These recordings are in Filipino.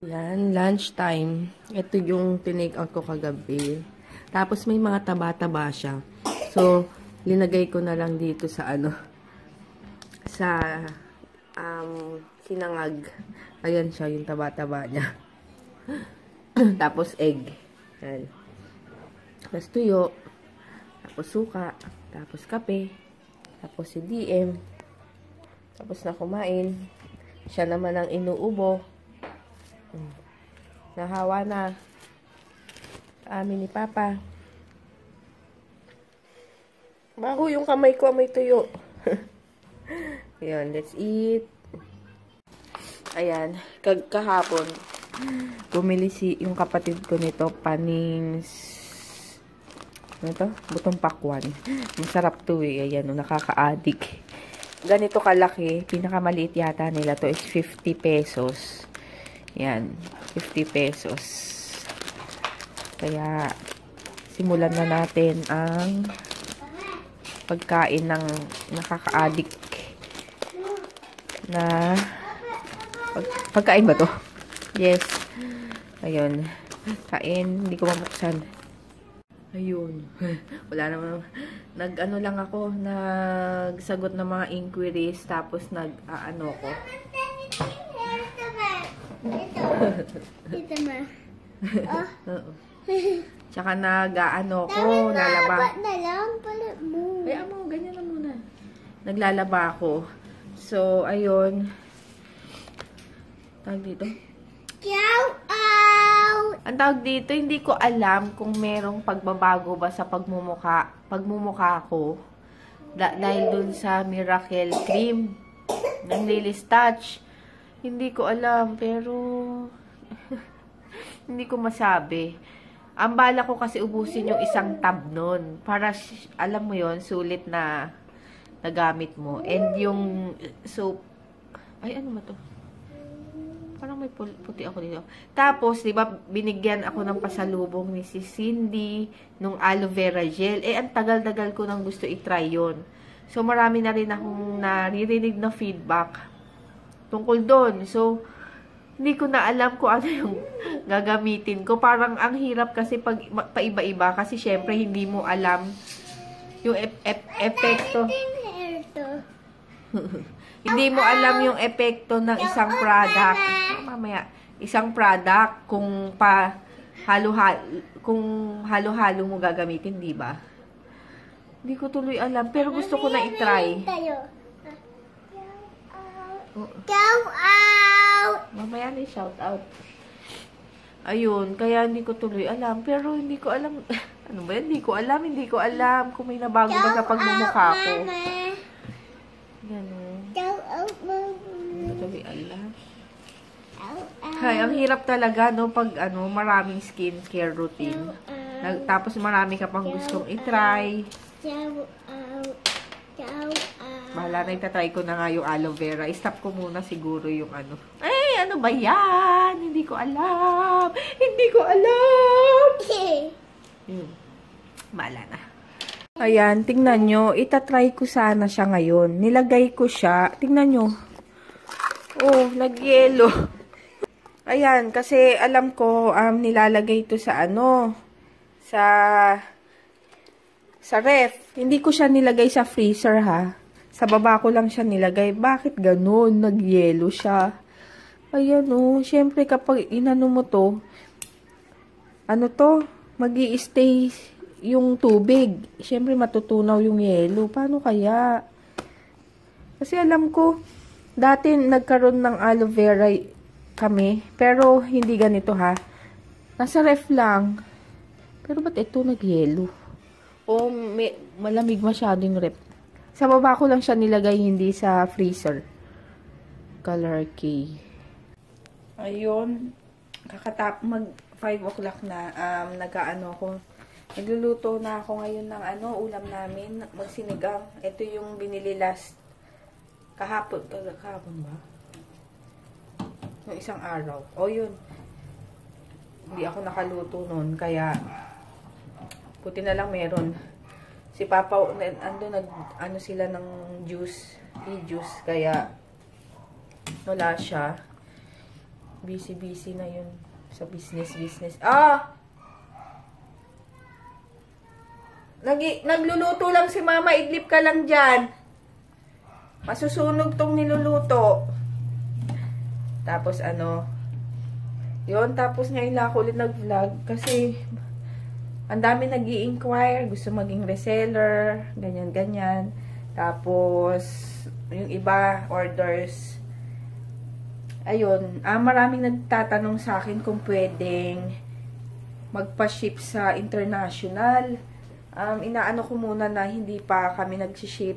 Yan, lunch time. Ito yung tinake out ko kagabi. Tapos may mga taba-taba siya. So, linagay ko na lang dito sa sa sinangag. Ayan siya, yung taba-taba niya. Tapos egg. Ayan. Tapos tuyo. Tapos suka. Tapos kape. Tapos si DM. Tapos na kumain. Siya naman ang inuubo. Nahawa na. Amin ni Papa. Bago yung kamay ko, may tuyo. Ayan, let's eat. Ayan, kahapon, bumili yung kapatid ko nito, panings, ano to? Butong pakwan. Masarap to eh. Ayan, nakaka-addict. Ganito kalaki, pinakamaliit yata nila to is 50 pesos. Yan, 50 pesos. Kaya, simulan na natin ang pagkain ng nakaka-addict na pagkain ba to? Yes. Ayun. Kain. Hindi ko mabuksan. Ayun. Wala naman. Nag-ano lang ako, nagsagot ng mga inquiries, tapos nag-ano ko. Ito ma. Oo. Tsaka nag-ano ko, lalaba. Na lang pala mo. Kaya mo, ganyan na muna. Naglalaba ako. So, ayun. Tawag dito? Shout out! Ang tawag dito, hindi ko alam kung merong pagbabago ba sa pagmumukha ko. Dahil dun sa Miracle Cream ng Lily's Touch. Hindi ko alam, pero hindi ko masabi. Ang bala ko kasi ubusin yung isang tab nun. Para, alam mo yon, sulit na nagamit mo. And yung soap, ay ano ba to? Parang may puti ako dito. Tapos, di ba, binigyan ako ng pasalubong ni si Cindy nung aloe vera gel. Ang tagal-tagal ko nang gusto i-try yun. So, marami na rin akong naririnig na feedback tungkol doon. So, hindi ko na alam kung ano yung gagamitin ko. Parang ang hirap kasi pag paiba-iba. Kasi, syempre, hindi mo alam yung epekto. Hindi mo alam yung epekto ng isang product. Mamaya, isang product kung halo-halo mo gagamitin, di ba? Hindi ko tuloy alam, pero gusto ko na i-try. Shout out! Mamaya na shout out. Ayun, kaya hindi ko tuloy alam, pero hindi ko alam. Ano ba yan? Hindi ko alam kung may nabago ba sa pagmumukha ko. Ganun. Shout out, mama. Hindi ko tuloy alam. Hay, ang hirap talaga, no, pag, maraming skincare routine. Tapos marami ka pang gustong i-try. Shout out. Shout out. Bahala na, itatry ko na nga yung aloe vera. I-stop ko muna siguro yung Ay, ano ba yan? Hindi ko alam. Hindi ko alam. Bahala na. Ayan, tingnan nyo. Itatry ko sana siya ngayon. Nilagay ko siya. Tingnan nyo. Oh, nag-yelo. Ayan, kasi alam ko, nilalagay ito sa sa ref. Hindi ko siya nilagay sa freezer, ha. Sa baba ko lang siya nilagay. Bakit ganun? Nag-yelo siya. Ayan, oh. Siyempre, kapag inano mo to, magi-stay yung tubig. Siyempre, matutunaw yung yelo. Paano kaya? Kasi alam ko, dati nagkaroon ng aloe vera kami. Pero, hindi ganito, ha. Nasa ref lang. Pero, ba't ito nag-yelo? O, malamig masyado yung ref. Sa baba ko lang siya nilagay, hindi sa freezer. Color K. Ayun. Mag 5 o'clock na. Nagluluto na ako ngayon ng ulam namin. Magsinigang. Ito yung binili last kahapon. Kahapon ba? Yung isang araw. O yun. Hindi ako nakaluto nun. Kaya, puti na lang meron. Si Papa, sila ng juice. E-juice. Kaya, wala siya. Busy na yun sa business. Nagluluto lang si Mama. Idlip ka lang dyan. Masusunog tong niluluto. Tapos yun. Tapos ngayon lang ako ulit nag-vlog. Kasi ang dami nag-i-inquire. Gusto maging reseller. Ganyan. Tapos yung iba orders. Ayun. Maraming nagtatanong sa akin kung pwedeng magpa-ship sa international. Inaano ko muna na hindi pa kami nag-ship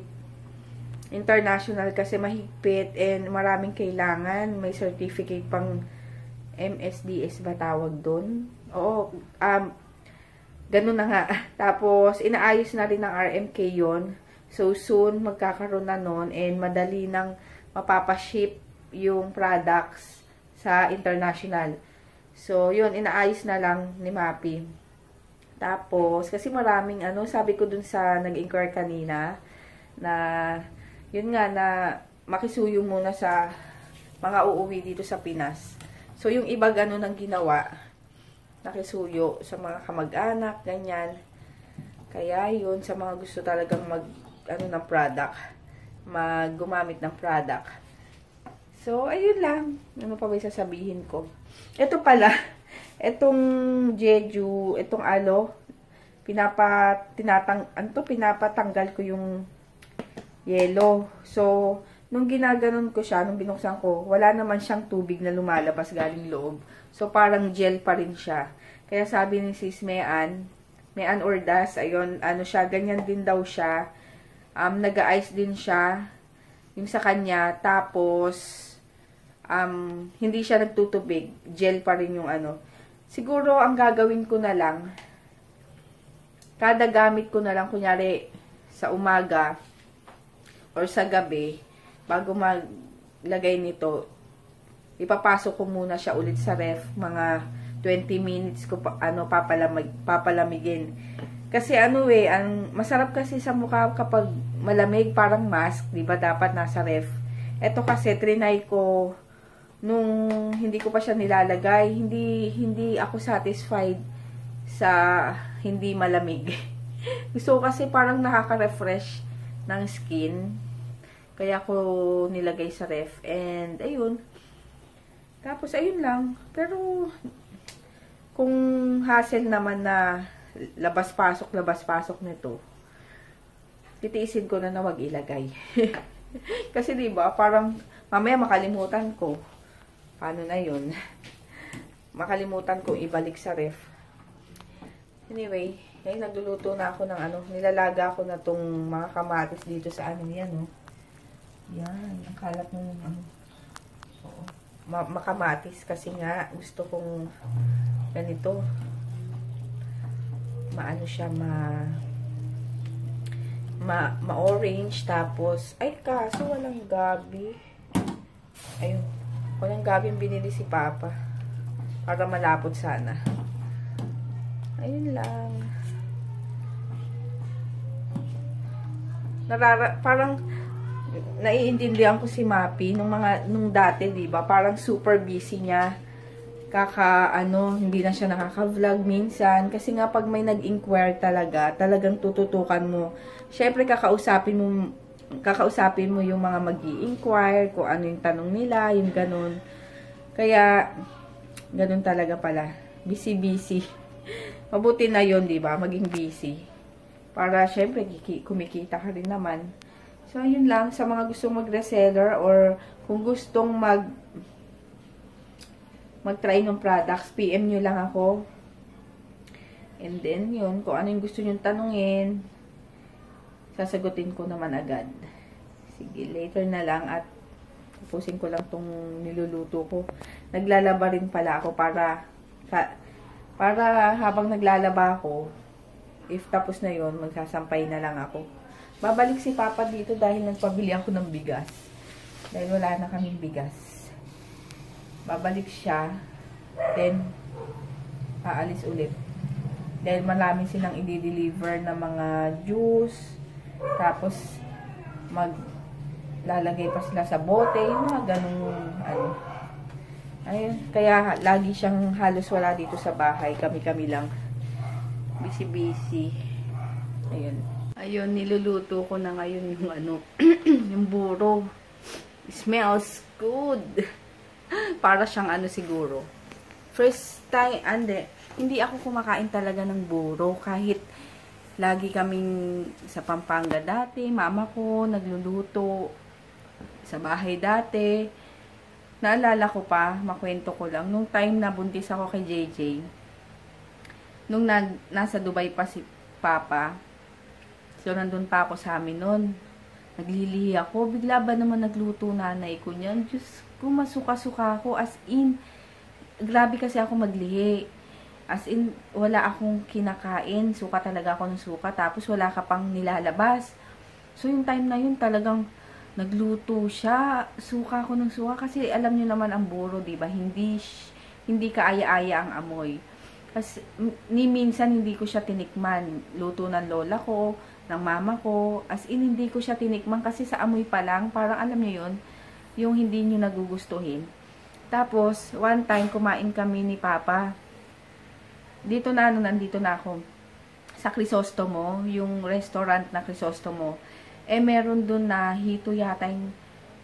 international kasi mahigpit and maraming kailangan. May certificate pang MSDS ba tawag doon? Oo, ganun na nga. Tapos, inaayos na rin ng RMK yon. So, soon, magkakaroon na nun and madali nang mapapaship yung products sa international. So, yun, inaayos na lang ni Mapi. Tapos, kasi maraming sabi ko dun sa nag-inquire kanina, na, yun nga, na makisuyo muna sa mga uuwi dito sa Pinas. So, yung iba ganun ang ginawa, nakisuyo sa mga kamag-anak, ganyan. Kaya, yun, sa mga gusto talagang ng product, gumamit ng product. So, ayun lang. Ano pa ba sasabihin ko? Ito pala, etong Jeju, etong pinapatanggal ko yung yellow. So, nung ginaganon ko siya, nung binuksan ko, wala naman siyang tubig na lumalabas galing loob. So, parang gel pa rin siya. Kaya sabi ni Sis Mean Ordas, ayun, siya, ganyan din daw siya. Nag-ice din siya, yung sa kanya, tapos, hindi siya nagtutubig, gel pa rin yung Siguro, ang gagawin ko na lang, kada gamit ko na lang, kunyari, sa umaga, or sa gabi, bago maglagay nito, ipapasok ko muna siya ulit sa ref, mga 20 minutes ko papalamigin. Kasi masarap kasi sa mukha kapag malamig, parang mask, di ba dapat nasa ref. Ito kasi, trinay ko, nung hindi ko pa siya nilalagay, hindi ako satisfied sa hindi malamig. Gusto ko kasi parang nakaka-refresh ng skin. Kaya ko nilagay sa ref. And, ayun. Tapos, ayun lang. Pero, kung hassle naman na labas-pasok nito, titiisin ko na wag ilagay. Kasi, diba, parang mamaya makalimutan ko. Paano na yun? Makalimutan kong ibalik sa ref. Anyway, ngayon nagluluto na ako ng nilalaga ko na tong mga kamatis dito sa yan, Yan, ang kalat ng makamatis kasi nga gusto kong ganito. Siya ma-orange tapos kaso walang gabi. Ayun. Walang gabing binili si Papa. Para malapot sana. Ayun lang. Parang naiintindihan ko si Mapi nung dati, 'di ba? Parang super busy niya. Hindi na siya nakaka-vlog minsan kasi nga pag may nag-inquire talagang tututukan mo. Syempre kakausapin mo yung mga mag-i-inquire, kung ano yung tanong nila, yung ganun. Kaya, ganun talaga pala. Busy. Mabuti na yun, di ba? Maging busy. Para, syempre, kumikita ka rin naman. So, yun lang. Sa mga gustong mag-reseller or kung gustong mag-try ng products, PM nyo lang ako. And then, yun. Kung ano yung gusto nyo tanungin, sasagutin ko naman agad. Sige, later na lang at tapusin ko lang tong niluluto ko. Naglalaba rin pala ako para habang naglalaba ako, if tapos na yon, magsasampay na lang ako. Babalik si Papa dito dahil nagpabili ako ng bigas. Dahil wala na kaming bigas. Babalik siya, then aalis ulit. Dahil marami silang i-deliver na mga juice, tapos maglalagay pa sila sa bote, yung mga ganung Ayun, kaya lagi siyang halos wala dito sa bahay. Kami-kami lang. Busy-busy. Ayun. Ayun, niluluto ko na ngayon yung ano, yung buro. Smells good. Para siyang ano siguro. First time, hindi ako kumakain talaga ng buro. Kahit lagi kaming sa Pampanga dati, mama ko nagluluto sa bahay dati. Naalala ko pa, makwento ko lang, nung time na buntis ako kay JJ, nung nasa Dubai pa si Papa, so nandun pa ako sa amin nun, naglilihi ako, bigla ba naman nagluto nanay ko niyan, Diyos ko, masuka-suka ako, as in, grabe kasi ako maglihi, as in, wala akong kinakain, suka talaga ako ng suka, tapos wala ka pang nilalabas, so yung time na yun talagang, nagluto siya, suka ko ng suka kasi alam niyo naman ang buro, 'di ba? Hindi kaaya-aya ang amoy. Kasi ni minsan hindi ko siya tinikman. Luto ng lola ko, ng mama ko, as in hindi ko siya tinikman kasi sa amoy pa lang, parang alam niyo 'yon, yung hindi niyo nagugustuhin. Tapos one time kumain kami ni Papa. Dito na nandito na ako sa Crisostomo, yung restaurant na Crisostomo. Meron dun na hito yata yung,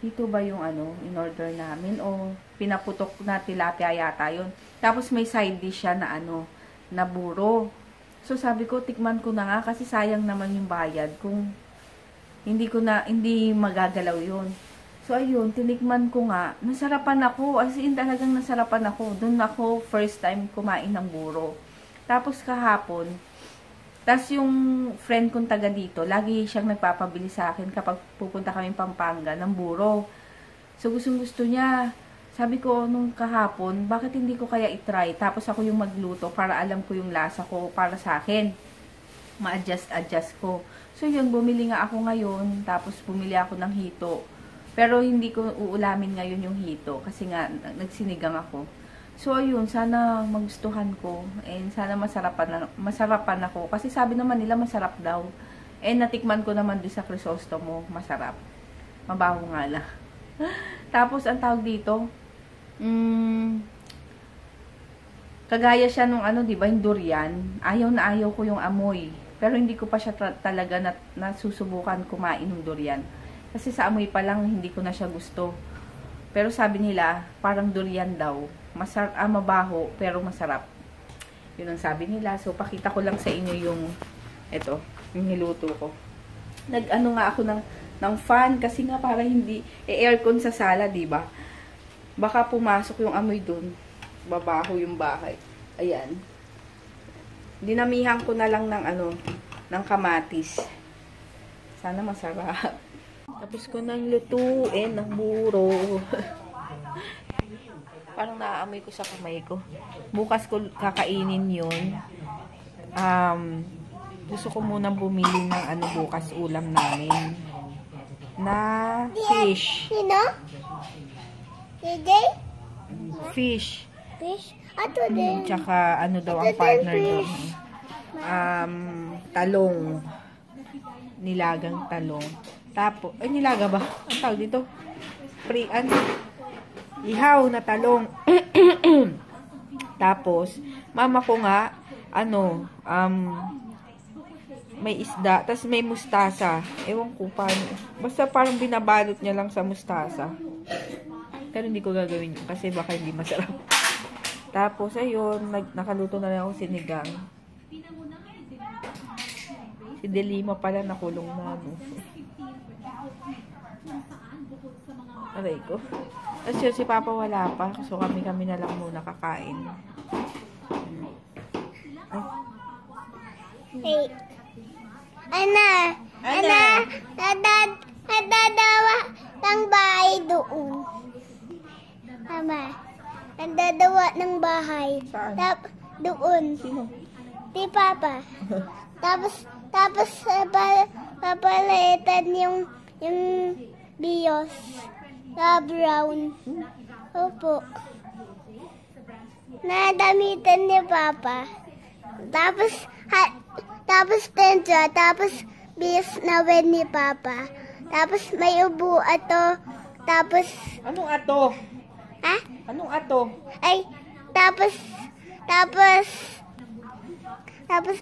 hito ba yung ano, in-order namin, o pinaputok na tilapia yata yun. Tapos may side dish siya na ano, na buro. So sabi ko, tikman ko na nga, kasi sayang naman yung bayad kung hindi magagalaw yun. So ayun, tinikman ko nga, nasarapan ako, as in talagang nasarapan ako. Dun ako first time kumain ng buro. Tapos kahapon, tas yung friend kong taga dito, lagi siyang nagpapabili sa akin kapag pupunta kami Pampanga ng buro. So gustong-gusto niya. Sabi ko nung kahapon, bakit hindi ko kaya itry? Tapos ako yung magluto para alam ko yung lasa ko para sa akin. Ma-adjust ko. So yun, bumili nga ako ngayon. Tapos bumili ako ng hito. Pero hindi ko uulamin ngayon yung hito. Kasi nga, nagsinigang ako. So, ayun, sana magustuhan ko. And sana masarapan ako. Kasi sabi naman nila masarap daw. And natikman ko naman din sa Crisostomo, masarap. Mabaho nga lang. Tapos, ang tawag dito, kagaya siya nung ano, diba, yung durian. Ayaw na ayaw ko yung amoy. Pero hindi ko pa siya talaga nasusubukan kumain ng durian. Kasi sa amoy pa lang, hindi ko na siya gusto. Pero sabi nila, parang durian daw. Mabaho, pero masarap. Yun ang sabi nila. So, pakita ko lang sa inyo yung, ito, yung niluto ko. Nag-ano nga ako ng fan, kasi nga para hindi, aircon sa sala, diba? Baka pumasok yung amoy dun. Babaho yung bahay. Ayan. Dinamihan ko na lang ng ng kamatis. Sana masarap. Tapos ko nang lutuin ng buro. Parang naaamoy ko sa kamay ko. Bukas ko kakainin yun. Gusto ko munang bumili ng bukas ulam namin. Na fish. Fish. Fish? Ato din. Tsaka daw ang partner doon. Talong. Nilagang talong. Tapos, nilaga ba? Ang tawag dito? Ihaw na talong. Tapos, mama ko nga, may isda, tapos may mustasa. Ewan ko paano. Basta parang binabalot niya lang sa mustasa. Pero hindi ko gagawin yun, kasi baka hindi masarap. Tapos, ayun, nakaluto na lang ako sinigang. Si Delima pala nakulong na, no? Aray ko. Tapos yun, si Papa wala pa. So, kami na lang muna kakain. Hey. Ana, nadadawa ng bahay doon. Ama, nadadawa ng bahay. Saan? Doon. Sino? Di Papa. Tapos papalitan yung bios na brown. Opo. Nadamitan ni Papa. Tapos tensya, tapos bios na wen ni Papa. Tapos may ubo ato. Tapos anong ato? Ha? Anong ato? Ay, tapos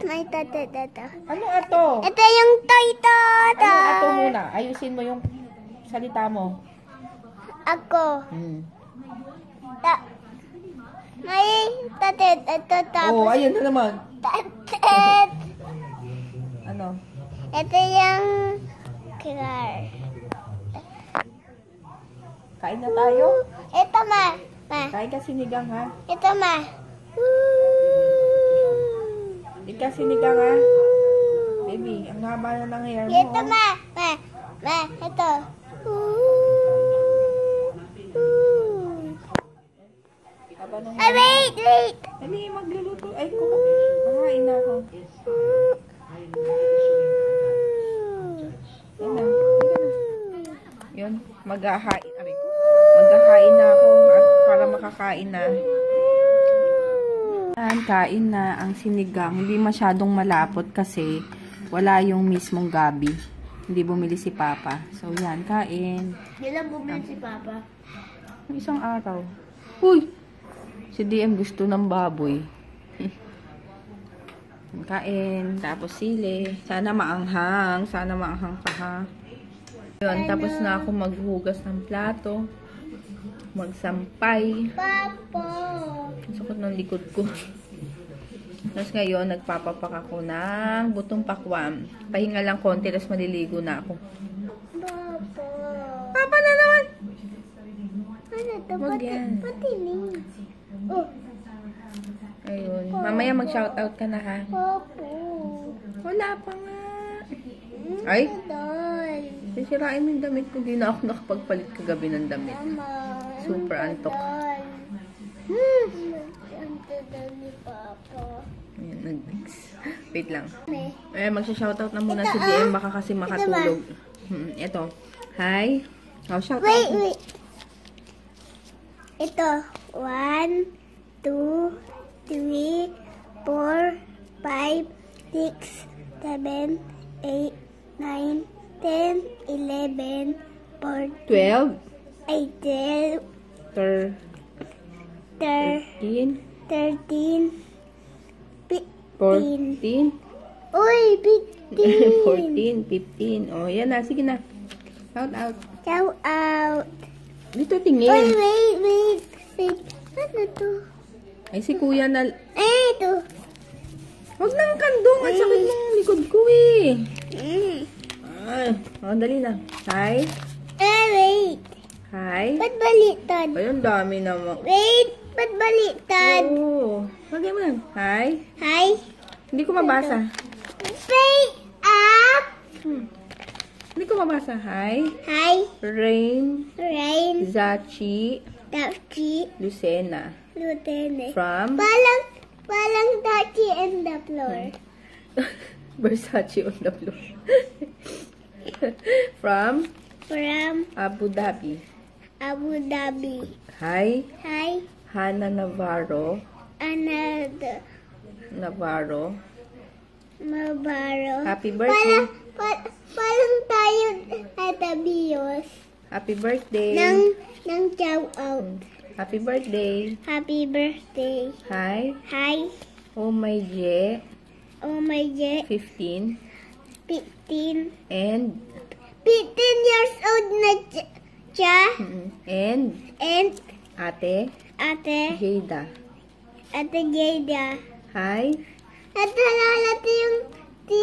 may tata. Anong ato? Ito yung toy Anong ato muna? Ayusin mo yung salita mo. Ako. Hmm. May tatet. Ito tapos. Oh, ayun na naman. Tatet. Ano? Ito yung car. Kain na tayo? Ito ma. Kain ka sinigang, ha? Ito ma. Hindi ka sinigang, ha? Baby, ang haba na ng hair mo. Ito ma. Ito. Haba ng Ay, hair. wait. Dali, magluluto. Ay, kumakain na ako. Yan na. Yun, maghahain. Aray ko. Maghahain na ako para makakain na. Kain na ang sinigang. Hindi masyadong malapot kasi wala yung mismong gabi. Hindi bumili si Papa. So, yan. Kain. Hindi lang bumili si Papa. Isang araw. Uy! Si DM gusto ng baboy. Kain. Tapos sili. Sana maanghang. Sana maanghang pa, ha? Yun. Tapos na ako maghugas ng plato. Magsampay. Papa. Ang sakot ng likod ko. Tapos ngayon, nagpapapak ako ng butong pakwam. Pahinga lang konti, tapos maliligo na ako. Papa. Papa na naman! Ano to? Wag yan. Patinig. Oh. Ayun. Mamaya mag-shoutout ka na, ha? Papa. Wala pa nga. Ay? Dal. Sisirain mo yung damit ko. Hindi na ako nakapagpalit kagabi ng damit. Mama. Super antok. Dal. Ang dal ni Papa. Ayan, wait lang. May. Magsha-shoutout na muna Ito, si DM. Baka kasi makatulog. Ito. Hi. Oh, shoutout. Wait. Ito. 1, 2, 3, 4, 5, 6, 7, 8, 9, 10, 11, 12. 14, 12, 13. 13, 14. Uy, 15. 14, 15. Oh, yan na. Sige na. Shout out. Shout out. Dito Uy, tingin. wait. Ano to? Ay, si kuya na... Ito. Huwag nang kandong. Ang sakit ng likod ko eh. Ay, dali na. Hi. Wait. Hi. Ba't baliktad? Ay, ang dami naman. Wait, ba't baliktad? Oo. Lagay mo lang. Hi. Hi. Hindi ko mabasa. Wait up. Hindi ko mabasa. Hi. Hi. Rain. Rain. Zachi. Dachi. Lucena. Lieutenant. From Palang Dachi and the floor. Versace on the floor. From From Abu Dhabi. Abu Dhabi. Hi. Hi. Hannah Navarro. Another. Navarro. Mabaro. Happy birthday. Palang tayo at abiyos. Happy birthday. Nang chow out. Happy birthday. Happy birthday. Hi. Hi. Oh my J. Oh my God. 15. 15. And 15 years old na siya. and And Ate Ate Jada. Jada. Hi. At nalalati yung si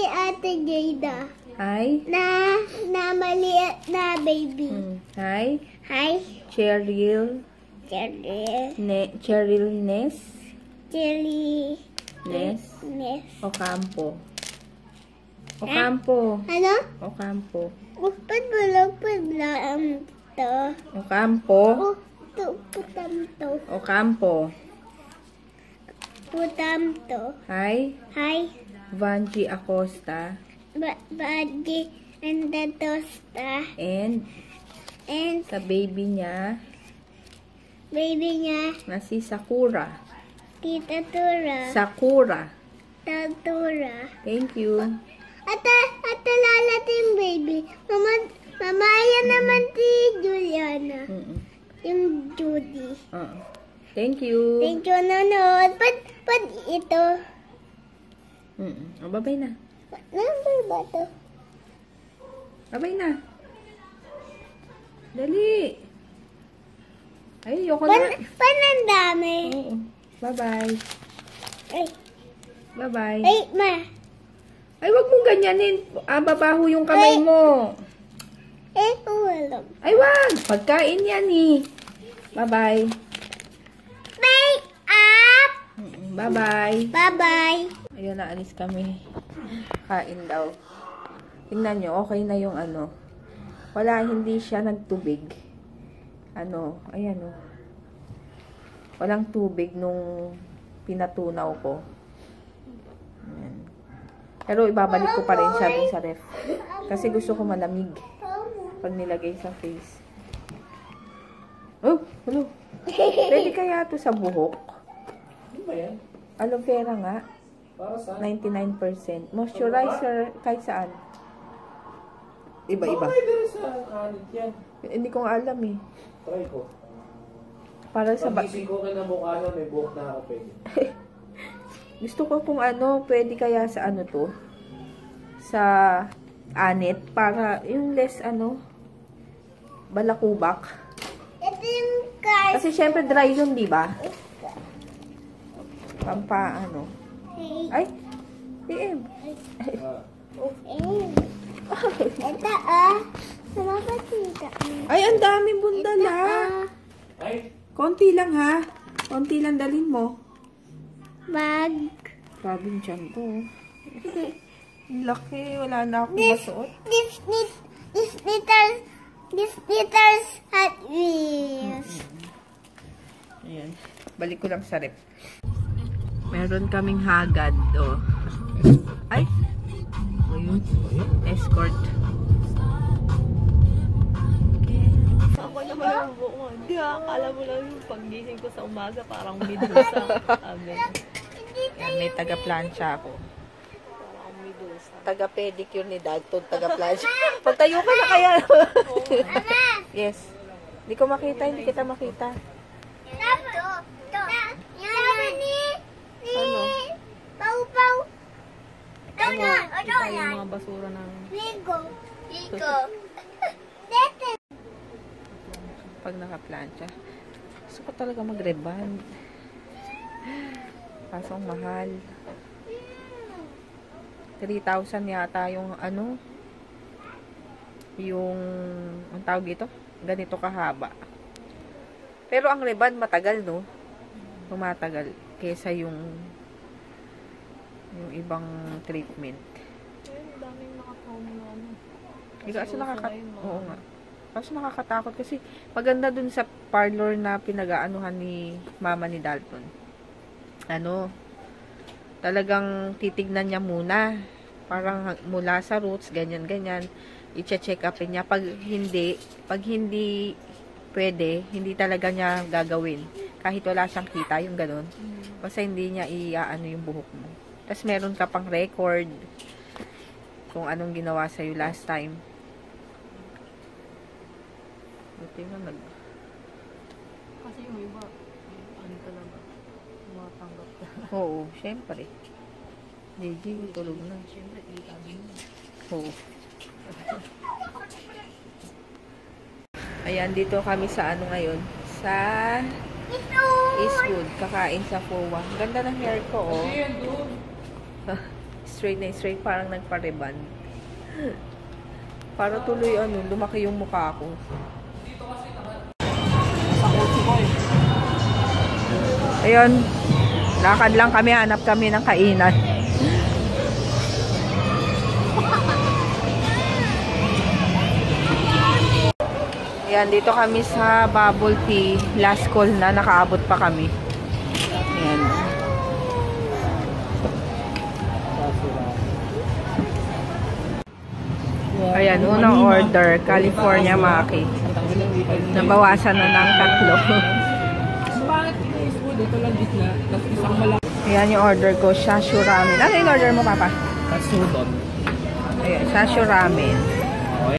Ate Jada. Hi. Na maliit na baby. Hi. Hi. Cheryl. Cheryl Ness. Jelly. Ness. Ocampo. Ano? Ocampo. Ba't bulog to? Ocampo. Putam to. Ocampo. Putam to. Hi. Hi. Vanji Acosta. Badi and the tosta. And sa baby niya na si Sakura. Tita Tura. Sakura. Tatura. Thank you. At lalati yung baby. Mamaya naman si Juliana. Yung Judy. Thank you. Thank you, nanood. Ba't ito? Babay na. Number ba to? Babay na. Dali. Ay, ayoko na. Ang dami. Oo. Bye-bye. Ay, Bye-bye. ay, ma. Ay, wag mong ganyanin. Babaho yung kamay mo. Walang. Ay, wag. Pagkain yan eh. Bye-bye. Make up! Bye-bye. Bye-bye. Ayun, naalis kami. Kain daw. Tingnan nyo, okay na yung ano. Wala, hindi siya nagtubig. Ayan o. Walang tubig nung pinatunaw ko. Ayan. Pero ibabalik ko pa rin siya dun sa ref. Kasi gusto ko malamig. Pag nilagay sa face. Oh, hello. Pwede kaya ito sa buhok? Ano ba yan? Aloe vera nga. Para sa? 99%. Moisturizer kahit saan. Iba-iba. Bakit din sa anit yan? Hindi ko nga alam eh. Try ko. Para sa Pagising ko kinabukasan, may buhok na ako pwede. Gusto ko kung pwede kaya sa to? Sa anit. Para yung less balakubak. Ito yung card. Kasi syempre dry yun, di ba? Pampa Ay! PM! Ito, Namapasita. Ay, ang daming bundal ha! Ay! Konti lang ha. Konti lang dalhin mo. Bag. Grabe yung tiyan ko. Ang laki. Wala na akong masuot. This little Hot Wheels. Ayan. Balik ko lang sa rep. Meron kaming hagad. Ay! Ayun. Escort. Ako naman ang buo. Hindi, akala mo lang yung paggising ko sa umaga, parang medusa. Amen. Ayan, may taga-plancha ako. Parang medusa. Taga-pedicure ni Dalton, taga-plancha. Pagtayo ka na kaya. Yes. Hindi ko makita, hindi kita makita. Ano? Pau-pau. Kita yung mga basura ng... Ligo. Pag naka-plancha. Gusto ko talaga mag-reband. Kaso ang mahal. 3,000 yata yung yung ang tawag dito? Ganito kahaba. Pero ang reband matagal, no? Tumatagal kesa yung ibang treatment. Ang daming nakakaw na Kaso Oo nga. Kaso nakakatakot kasi maganda dun sa parlor na pinag-aanuhan ni mama ni Dalton. Talagang titignan niya muna. Parang mula sa roots, ganyan-ganyan. I-check upin niya. Pag hindi pwede, hindi talaga niya gagawin. Kahit wala siyang kita, yung ganun. Basta hindi niya yung buhok mo. Tapos meron ka pang record kung anong ginawa sa'yo last time. Buti nga Kasi yung iba, talaga, matanggap ka. Oo, syempre. Gigi, tulog na. Siyempre, kita din. Oo. Ayan, dito kami sa ngayon? Sa Eastwood. Kakain sa Fowa. Ganda ng hair ko, oh. Straight na straight. Parang nagpa-reband. Para tuloy, lumaki yung mukha ko. Ayun. Lakad lang kami. Hanap kami ng kainan. Ayan, dito kami sa bubble tea. Last call na, nakaabot pa kami. Ayan. Ayan, unang order, California Maki. Nabawasan na ng 3. Ayan yung order ko, Shashu Ramen. Ano yung order mo, Papa? Katsudon. Ayan, Shashu Ramen.